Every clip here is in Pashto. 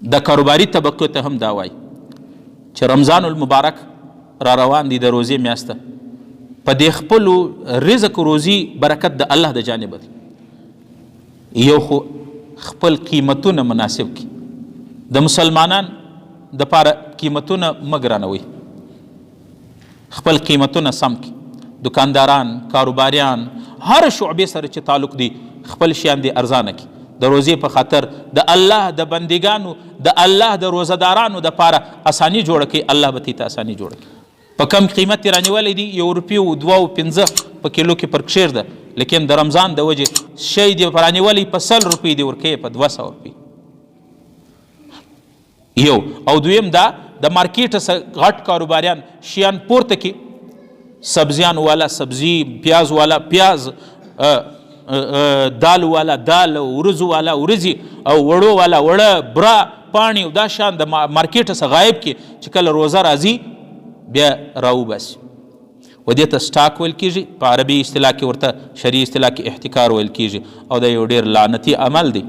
د کاروباري طبقو ته هم دا وایي چې رمضان المبارک را روان دی، د روزې میاشته، په دې خپلو رزق روزي برکت د الله د جانبه دی. یو خو خپل قیمتونه مناسب کی، د مسلمانان د پاره قیمتونه مه ګرانوئ، خپل قیمتونه سم کی. دکانداران، کاروباریان، هر شعبې سره چې تعلق دی خپل شیان دی ارزانه کی. د روزې په خاطر د الله د بندګانو، د الله د روزهدارانو د پاره اسانی جوړه کوي، الله به ته اسانی جوړه کوي. په کم قیمت یې رانیولی دی، 1 روپۍ و 2 و 5 په کیلو کې فرق شیر ده، لیکن د رمضان د وجې شی دی رانیولی په 100 روپۍ دی ورکوي په 200 روپۍ. یو او دویم دا د مارکیټ څخه غټ کاروباریان شیان پورته کی، سبزیان والا سبزی، پیاز والا پیاز، دال والا دال، ورزو والا ورزی، او وړو والا وړه، برا پاڼې او دا شان د مارکیټ څخه غایب کی چې کله روزه راځي بیا راوباسي. و دې ته سټاک ویل کیږي، په عربي اصطلاح کې ورته شرعي اصطلاح کې احتکار ویل کیږي، او دا یو ډیر لعنتي عمل دی.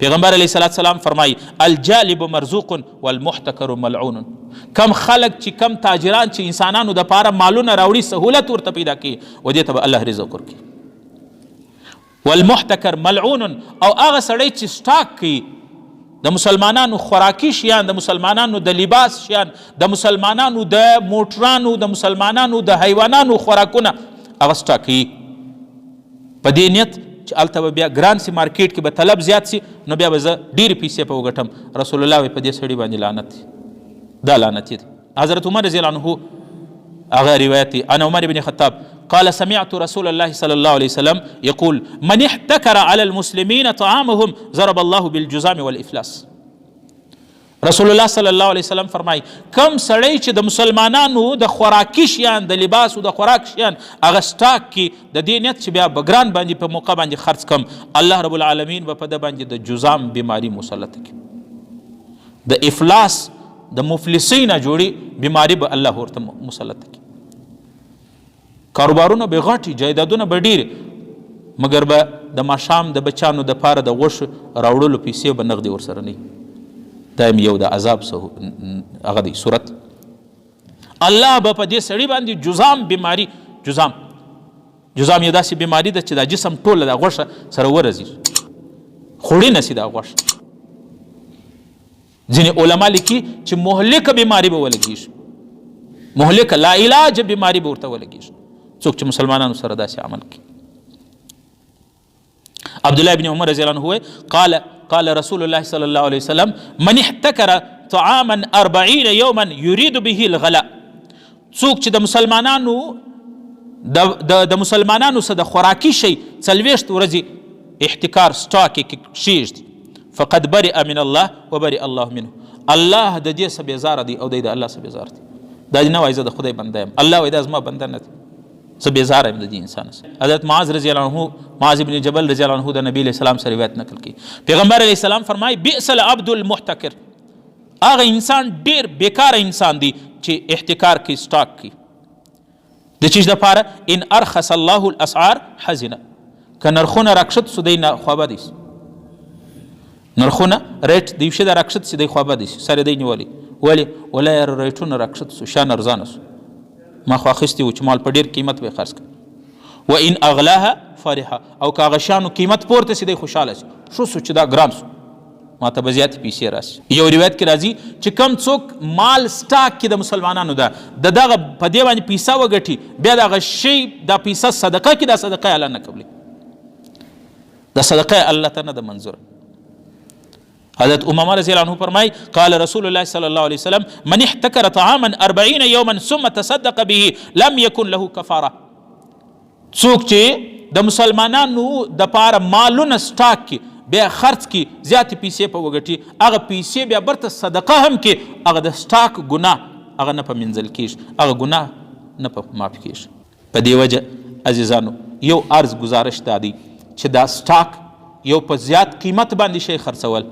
پیغمبر علیه السلام فرمایي الجالب مرزوق والمحتکر ملعون. کم خلق چې کم تاجران چې انسانانو د پاره مالونه راوړي، سهولت ورته پیدا کوي، و دې ته به الله رزق ورکوي. والمحتکر ملعون، او هغه سړی چې سټاک کوي د مسلمانانو خوراکي شیان، د مسلمانانو د لباس شیان، د مسلمانانو د موټرانو، د مسلمانانو د حیوانانو خوراکونه هغه سټاک کوي په دې نیت چې هلته به بیا ګران سي، مارکیټ کې به طلب زیات سي، نو بیا به زه ډېرې پیسې په وګټم. رسول الله په دې سړي باندې لعنت دی، دا لعنتي دی. حضرت عمر رضی الله عنه هغه روایت دی، انا عمر بن خطاب قال سمعت رسول الله صلى الله عليه وسلم يقول من احتكر على المسلمين طعامهم ضرب الله بالجزام والافلاس. رسول الله صلی الله علیه وسلم فرمای کم سړی چې د مسلمانانو د خوراکي شیان، د لباس او د خوراک شیان هغه سټاک کی د دې نیت چې بیا بګران باندې په موقع باندې خرڅ کم، الله رب العالمین به په د باندې د جزام بیماری مسلط کی، د افلاس د مفلسۍ نه جوړي بیماری به الله ورته مسلط کی. کاروبارونه به غټي، جایدادونه به ډېرې، مګر به د ماښام د بچانو د پاره د غوښو راوړلو پیسې به نغدې ورسره نه وي. دا یو د عذاب هغه دی صورت. الله به په دې سړي باندې جزام بیماری، جزام یو داسې بیماری ده چې دا جسم ټوله د غوښه سره ورځي، خوړی نسي دا غوښه. ځینې علما لیکي چې مهلکه بیماری به ولګېږي، مهلکه لا علاج بیماری به ورته ولګېږي څوک چې مسلمانانو سره داسې عمل کوي. عبدالله بن عمر رضی الله عنه قال رسول الله صلی الله علیه وسلم من احتکر طعاما 40 یوما یرید به الغلاء. څوک چې د مسلمانانو د مسلمانانو سره د خوراکي شی 40 ورځې احتکار سټاک کېږدي، فقد برئ من الله وبرئ الله منه. الله د دې څخه بیزاره دی او دی د الله څخه بیزار دی. دا نه وایي زه د خدای بنده یم، الله وایي دا زما بنده نه دی، زه بیزاره یم د دې انسان سره. حضرت معاذ رضی الله عنه، معاذ بن جبل رضی الله عنه د نبی علیہ السلام سره روایت نقل کی، پیغمبر علیہ السلام فرمای بئس العبد المحتکر. هغه انسان ډیر بیکار انسان دی چې احتکار کی، سټاک کی د چیز لپاره. ان ارخص الله الاسعار حزنه، که نرخونه راکشت سو دی خوابه دی، نرخونه ریټ دیوشه د راکشت سو دی خوابه دی، سره دی نیولی ولی ولا ریټونه راکشت سو شان ارزانه سو، ما خو اخیستی و چې مال په ډیر قیمت به خرڅ کړ. و ان اغلاها فرحه، او که هغه شیانو قیمت پورته سي دی خوشحاله سي، شو سو چې دا ګران سو ما ته به زیاتې پیسې راسي. یو روایت کې راځي چې کم څوک مال سټاک کې د مسلمانانو ده د دغه په دې باندې پیسه وګټي، بیا دغه شی دا پیسه صدقه کې، دا صدقه الله نه قبلي، دا صدقه الله ته نه ده منظور. حضرت امامه رضی الله عنه فرمای قال رسول الله صلی الله علیه وسلم من احتکر طعاما 40 یوما ثم تصدق به لم یکن له کفاره. څوک چې د مسلمانانو د پاره مالونه سټاک کی، بیا خرڅ کی، زیاتې پیسې په وګټي، هغه پیسې بیا برته صدقه هم کی، هغه د سټاک ګناه هغه نه په منځل کیږي، هغه ګناه نه په معاف کیږي. په دې وجه عزیزانو یو عرض گزارش دا دی چې دا سټاک یو په زیات قیمت باندې شی خرڅول،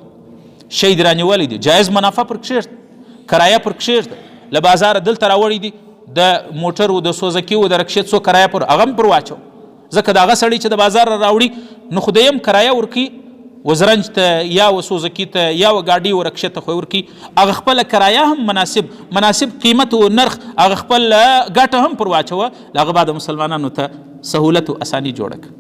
شی درانیولی دی، جایز منافع پر کښېږده، کرایه پر کښېږده، له بازاره دلته راوړی دی، د موټر و د سوزکي و د رکشې څو کرایه پر هغه هم پر واچو، ځکه د هغه سړی چې د بازار راوړي نو خو د یم کرایه ورکوي، وزرنج ته یا وسوزکي ته یا وګاډي ورکشته خو ورکي هغه خپل کرایه هم مناسب قیمت او نرخ هغه خپل ګټه هم پر واچوه، هغه بعد مسلمانانو ته سهولت او اساني جوړه